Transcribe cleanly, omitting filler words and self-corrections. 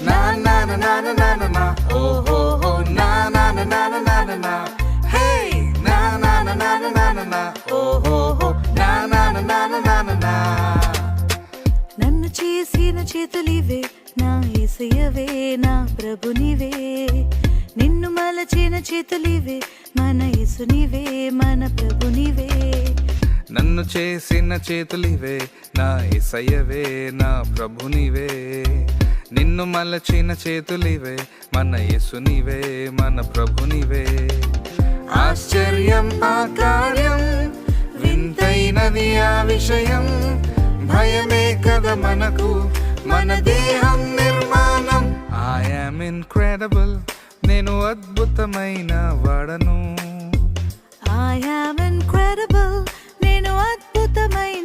నా నా నా నా నా నా నా నా ఓహో హో నా నా నా నా నా నా నా నా హే నా నా నా నా నా నా నా నా ఓహో హో నా నా నా నా నా నా నా నా నన్ను చేసిన చేతులివే నా యేసయ్యవే నా ప్రభునివే నిన్ను మలచిన చేతులివే మన యేసునివే మన ప్రభునివే నన్ను చేసిన చేతులివే నా యేసయ్యవే నా ప్రభునివే నిన్ను మలచిన చేతులివే మన యేసునివే మన ప్రభునివే ఆశ్చర్యం ఆ కార్యం వింతైనది ఆ విషయం భయమే కదా మనకు మన దేహం నిర్మాణం ఐ యామ్ ఇన్క్రెడిబుల్ నేను అద్భుతమైన వాడను I am incredible నేను అద్భుతమైన